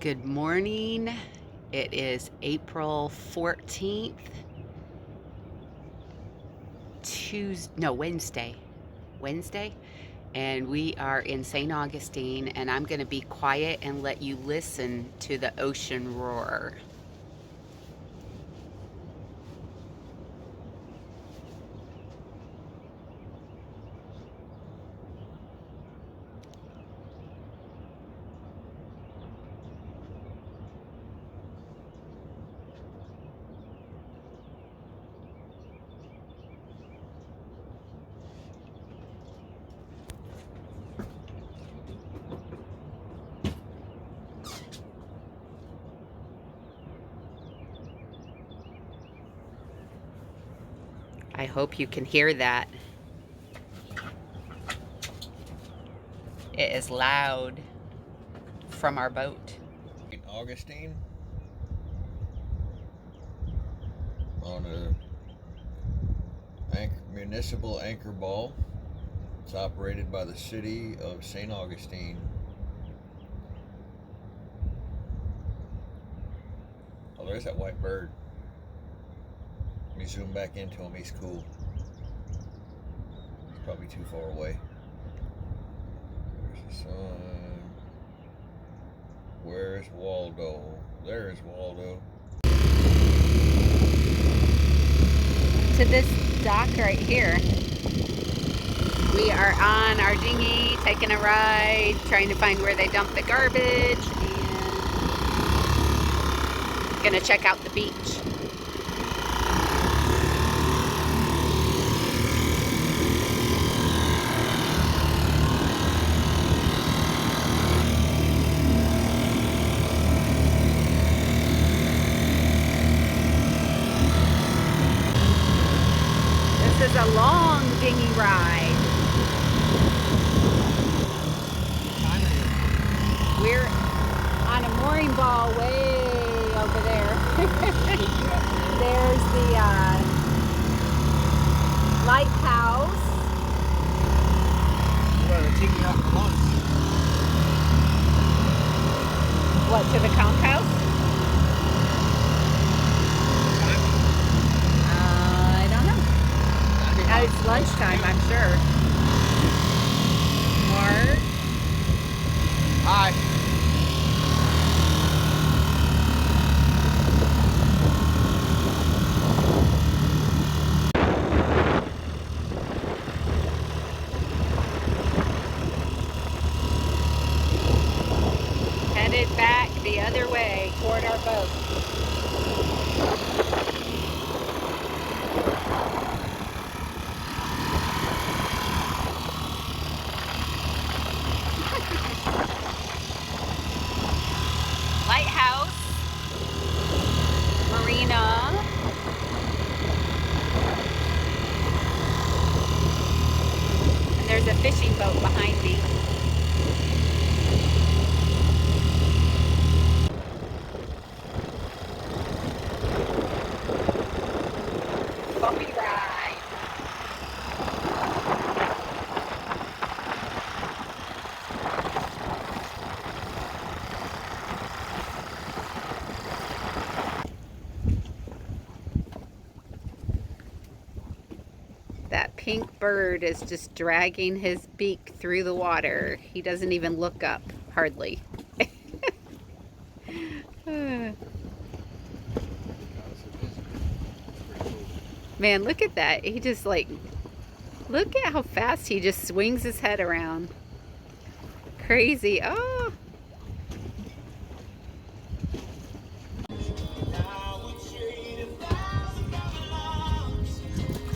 Good morning. It is April 14th, Wednesday. Wednesday. And we are in St. Augustine, and I'm going to be quiet and let you listen to the ocean roar. I hope you can hear that. It is loud from our boat. Augustine on a municipal anchor ball. It's operated by the city of St. Augustine. Oh, there's that white bird. Let me zoom back into him. He's cool. He's probably too far away. There's the sun. Where's Waldo? There's Waldo. To this dock right here. We are on our dinghy, taking a ride, trying to find where they dump the garbage, and gonna check out the beach. This is a long dinghy ride. We're on a mooring ball way over there. There's the lighthouse. Well, they're taking out for lunch. What, to the conch house? I don't know. It's lunchtime, I'm sure. Mark. Hi. Headed back the other way toward our boat. Lighthouse, marina, and there's a fishing boat behind me. Bumpy ride. That pink bird is just dragging his beak through the water. He doesn't even look up, hardly. Man, look at that. He just look at how fast he just swings his head around. Crazy. Oh.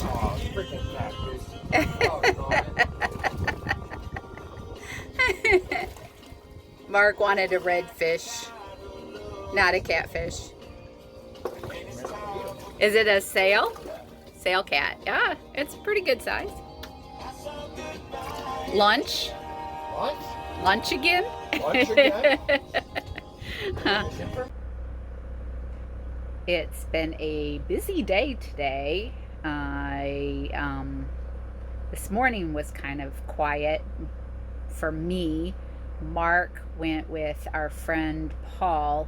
Oh, freaking catfish. Mark wanted a redfish, not a catfish. Is it a sail? Sail cat. Yeah, it's pretty good size. Lunch? Lunch? Lunch again? Lunch again? Huh. It's been a busy day today. This morning was kind of quiet for me. Mark went with our friend Paul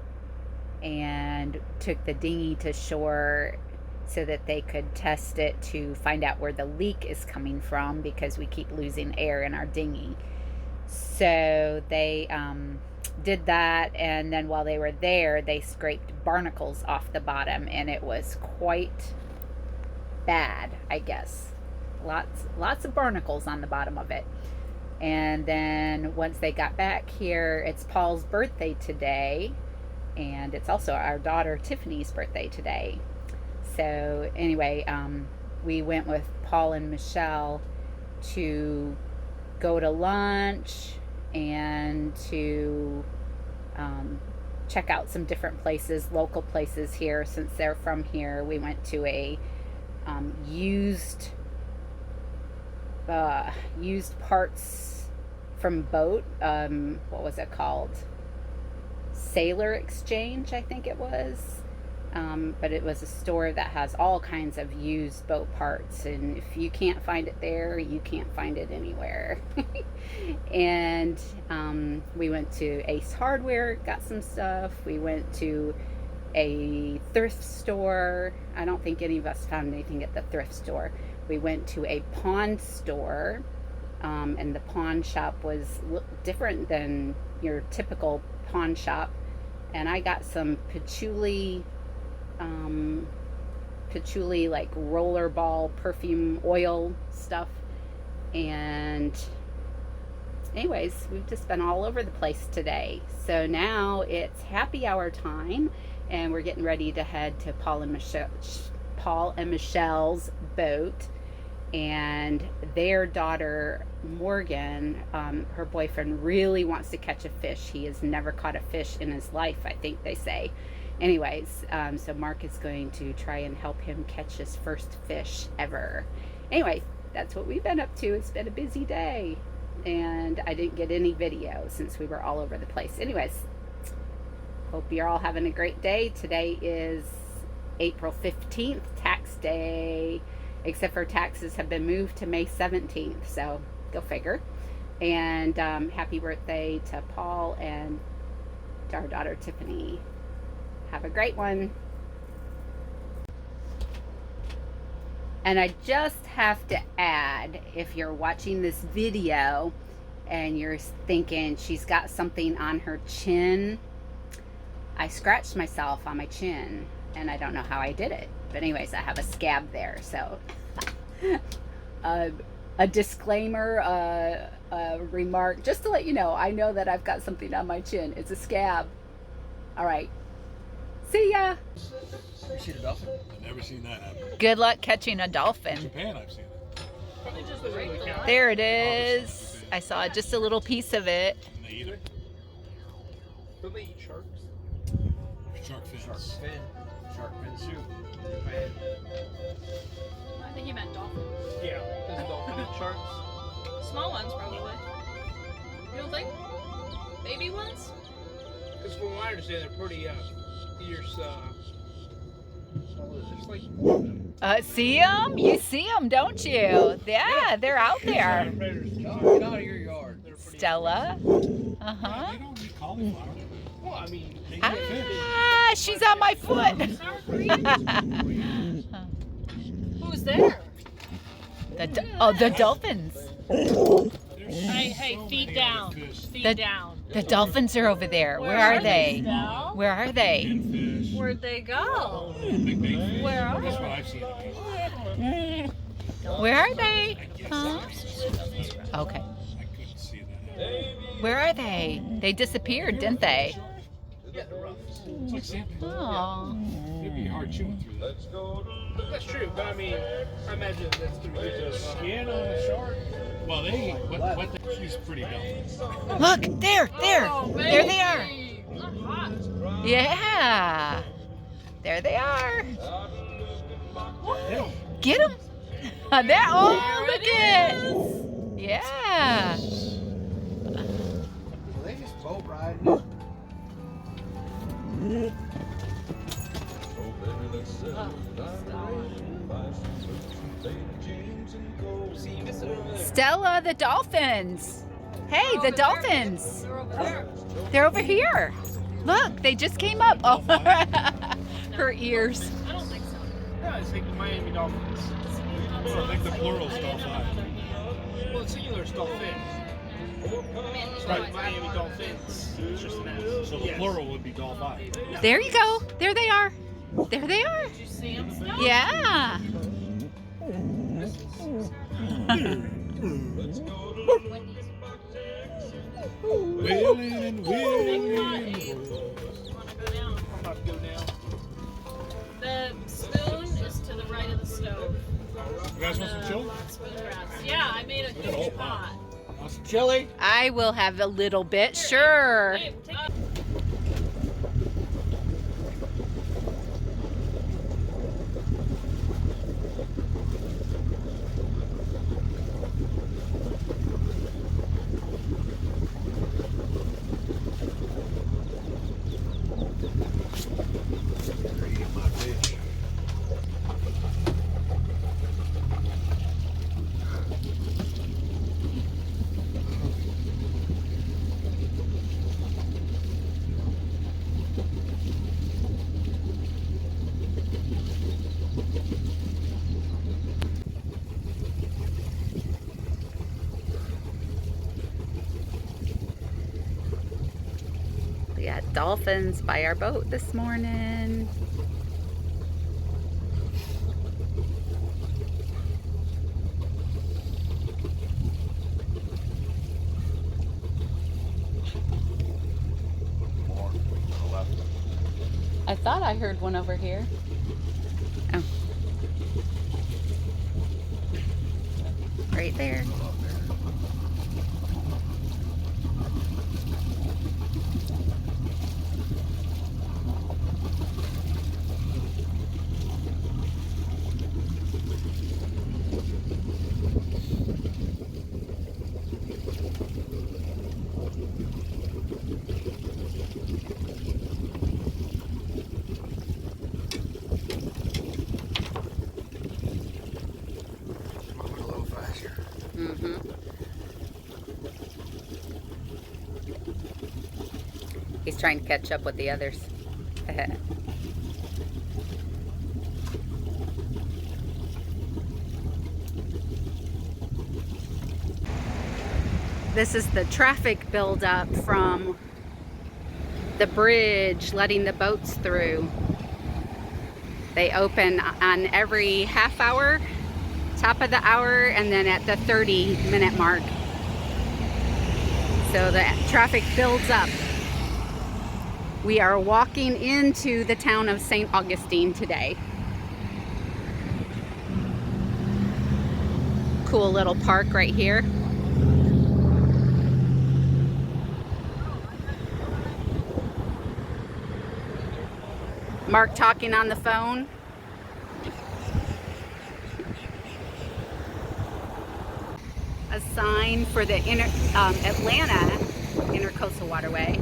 and took the dinghy to shore so that they could test it to find out where the leak is coming from, because we keep losing air in our dinghy. So they did that, and then while they were there, they scraped barnacles off the bottom, and it was quite bad, I guess. Lots of barnacles on the bottom of it. And then once they got back here, it's Paul's birthday today, and it's also our daughter Tiffany's birthday today. So anyway, we went with Paul and Michelle to go to lunch and to check out some different places, local places here, since they're from here. We went to a used parts from boat. What was it called? Sailor Exchange, I think it was. But it was a store that has all kinds of used boat parts, and if you can't find it there, you can't find it anywhere. And we went to Ace Hardware, got some stuff. We went to a thrift store. I don't think any of us found anything at the thrift store. We went to a pawn store, and the pawn shop was different than your typical pawn shop. And I got some patchouli like rollerball perfume oil stuff. And anyways, we've just been all over the place today. So now it's happy hour time, and we're getting ready to head to Paul and Michelle's boat. And their daughter Morgan, her boyfriend, really wants to catch a fish. He has never caught a fish in his life, I think they say. Anyways, so Mark is going to try and help him catch his first fish ever. Anyway, that's what we've been up to. It's been a busy day, and I didn't get any video since we were all over the place. Anyways, hope you're all having a great day. Today is April 15th, tax day, except for taxes have been moved to May 17th, so go figure. And happy birthday to Paul and to our daughter Tiffany. Have a great one. And I just have to add, if you're watching this video and you're thinking she's got something on her chin, I scratched myself on my chin, and I don't know how I did it. But anyways, I have a scab there. So a disclaimer, a remark, just to let you know, I know that I've got something on my chin. It's a scab. All right. See ya. You seen a dolphin? I've never seen that happen. Good luck catching a dolphin. In Japan, I've seen it. There it is. I saw just a little piece of it. And they eat it? Don't they eat sharks? Shark fins. Shark fin soup. Japan. I think you meant dolphin. Yeah. Does a dolphin eat sharks? Small ones, probably. You don't think? Baby ones? Because from what I understand, they're pretty fierce. Just like. See them? You see them, don't you? Yeah, they're out there. Get out of your yard. Stella. They don't eat cauliflower. Well, I mean, they eat Ah, she's on my foot. Who's there? The dolphins. Hey, feet down. Feet down. The dolphins are over there. Where are they? Stell? Where are they? Fish. Where'd they go? Big fish. Where are That's they? what I've seen. Where are they? Huh? Okay. I couldn't see that. Where are they? They disappeared, didn't they? It's like sandpaper. Oh. It'd be hard chewing through that. That's true, but I mean, I imagine that's the reason. Skin on a shark. Well, they she's pretty dumb. Look, there. Oh, There they are. baby. They're hot. Yeah. There they are. They don't. Get them. There. Oh, look it. Yeah. They just boat riding. Stella, the dolphins. Hey, the dolphins. They're over here. Look, they just came up. Oh, her ears. I don't think so. Yeah, it's like the Miami Dolphins. I think the plural is dolphin. Well, the singular is dolphin. Man, Right, Miami Dolphins. It's just an S. So the Yes. plural would be dolphin. There you go. There they are. There they are. Did you see him still? Yeah. Wheeling and wheeling. You wanna go down? I'm about to go down. The spoon is to the right of the stove. You guys want some chili? Spoon rest. Yeah, I made a Look at the whole huge pot. pot. Want some chili? I will have a little bit, sure. Hey, take Eat my fish. We got dolphins by our boat this morning. More to the left. I thought I heard one over here. Oh. Right there. Moving a little faster. Mm-hmm. He's trying to catch up with the others. This is the traffic buildup from the bridge letting the boats through. They open on every half hour, top of the hour, and then at the 30-minute mark. So the traffic builds up. We are walking into the town of St. Augustine today. Cool little park right here. Mark talking on the phone. A sign for the Atlanta Intercoastal Waterway.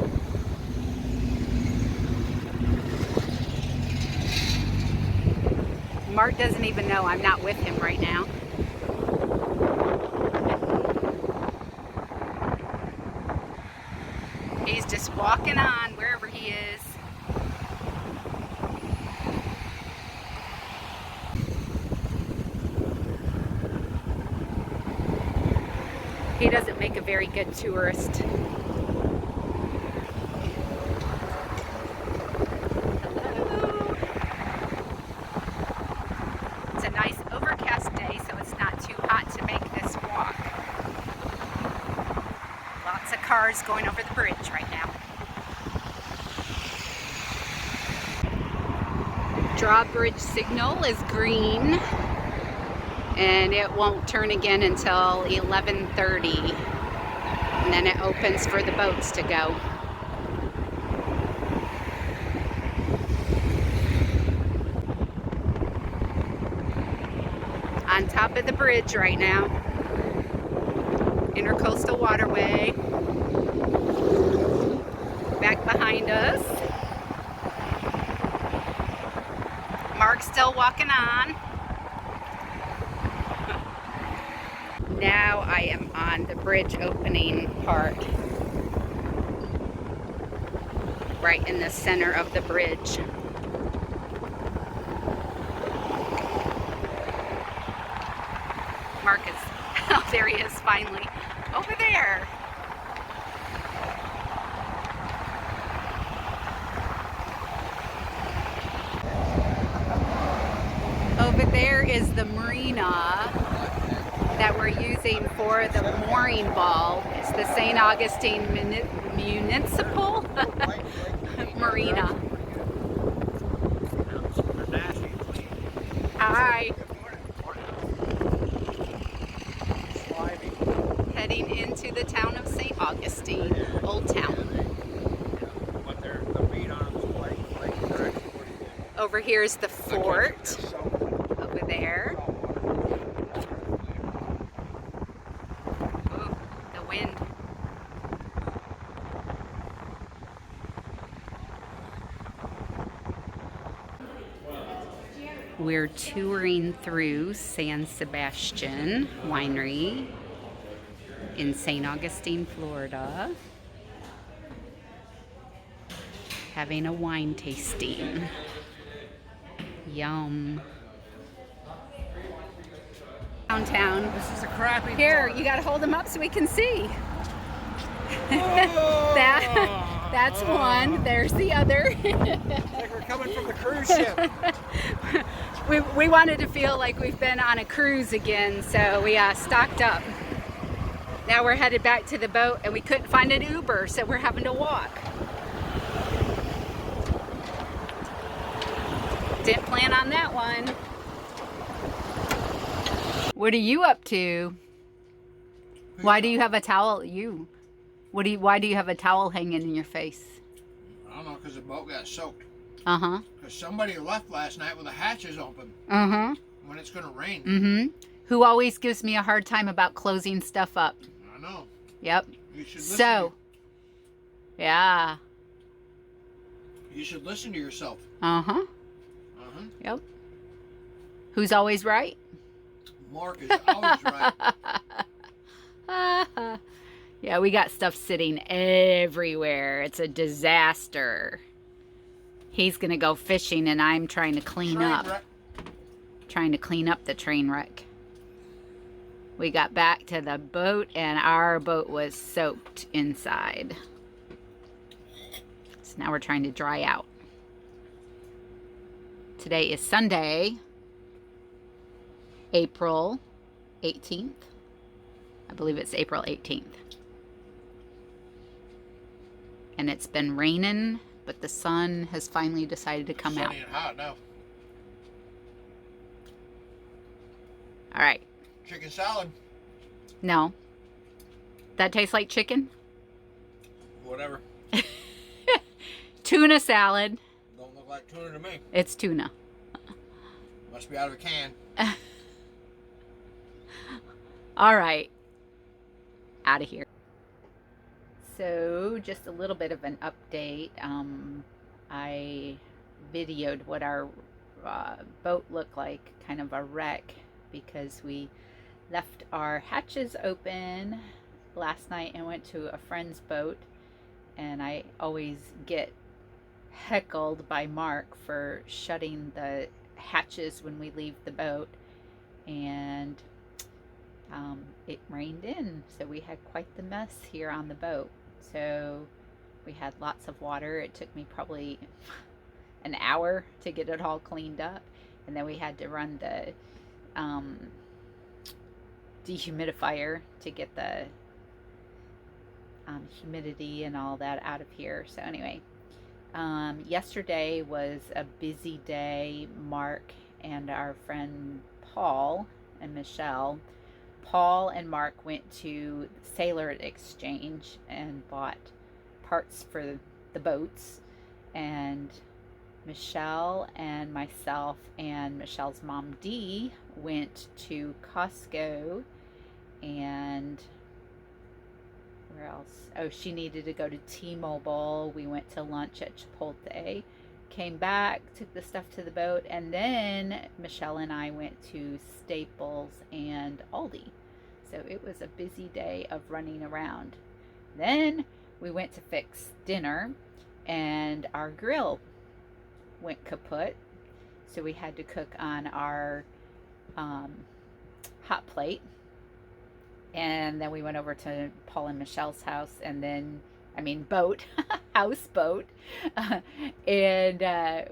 Mark doesn't even know I'm not with him right now. He's just walking on wherever he is. He doesn't make a very good tourist. Hello. It's a nice overcast day, so it's not too hot to make this walk. Lots of cars going over the bridge right now. Drawbridge signal is green, and it won't turn again until 11:30, and then it opens for the boats to go. On top of the bridge right now, Intercoastal Waterway. Back behind us, Mark's still walking on. Now I am on the bridge opening part. Right in the center of the bridge. Marcus, oh, there he is finally. Over there. Over there is the marina that we're using for the mooring ball. It's the St. Augustine Municipal Marina. Hi. Heading into the town of St. Augustine, Old Town. Over here is the fort. Over there. Ooh, the wind. We're touring through San Sebastian Winery in St. Augustine, Florida. Having a wine tasting. Yum. Downtown. This is a crappy Here, car. you gotta hold them up so we can see. That's one. There's the other. Like we're coming from the cruise ship. we wanted to feel like we've been on a cruise again, so we stocked up. Now we're headed back to the boat, and we couldn't find an Uber, so we're having to walk. Didn't plan on that one. What are you up to? Why do you have a towel? Why do you have a towel hanging in your face? I don't know, because the boat got soaked. Uh-huh. Because somebody left last night with the hatches open Uh-huh. when it's going to rain. Mm-hmm. Who always gives me a hard time about closing stuff up. I know. Yep. You should listen. So, yeah. You should listen to yourself. Uh-huh. Uh-huh. Yep. Who's always right? Mark is always right. Yeah, we got stuff sitting everywhere. It's a disaster. He's gonna go fishing and I'm trying to clean up. Trying to clean up the train wreck. We got back to the boat and our boat was soaked inside. So now we're trying to dry out. Today is Sunday, April 18th. I believe it's April 18th. And it's been raining, but the sun has finally decided to come out. Sunny and hot now. All right. Chicken salad. No. That tastes like chicken? Whatever. Tuna salad. Don't look like tuna to me. It's tuna. Must be out of a can. All right. Out of here. So, just a little bit of an update. I videoed what our boat looked like, kind of a wreck, because we left our hatches open last night and went to a friend's boat. And I always get heckled by Mark for shutting the hatches when we leave the boat. And it rained in, so we had quite the mess here on the boat. So we had lots of water. It took me probably an hour to get it all cleaned up, and then we had to run the dehumidifier to get the humidity and all that out of here. So anyway, yesterday was a busy day. Mark and our friend Paul and Michelle. Paul and Mark went to Sailor Exchange and bought parts for the boats, and Michelle and myself and Michelle's mom Dee went to Costco, and where else? Oh, she needed to go to T-Mobile. We went to lunch at Chipotle, came back, took the stuff to the boat, and then Michelle and I went to Staples and Aldi. So it was a busy day of running around. Then we went to fix dinner, and our grill went kaput. So we had to cook on our hot plate. And then we went over to Paul and Michelle's house, and then, boat, houseboat. and, and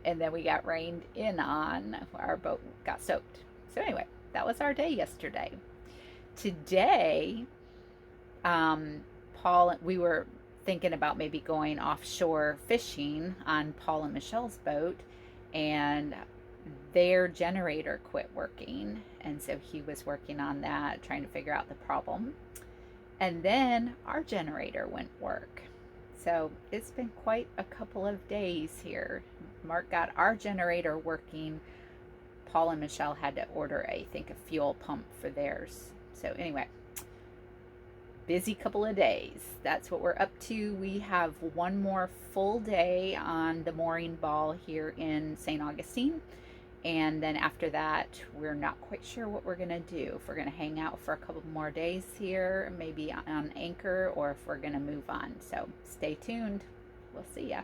then we got rained in on. Our boat got soaked. So anyway, that was our day yesterday. Today, we were thinking about maybe going offshore fishing on Paul and Michelle's boat, and their generator quit working, and so he was working on that, trying to figure out the problem. And then our generator went work. So it's been quite a couple of days here. Mark got our generator working. Paul and Michelle had to order, I think, a fuel pump for theirs. So anyway, busy couple of days. That's what we're up to. We have one more full day on the mooring ball here in St. Augustine. And then after that, we're not quite sure what we're going to do. If we're going to hang out for a couple more days here, maybe on anchor, or if we're going to move on. So stay tuned. We'll see ya.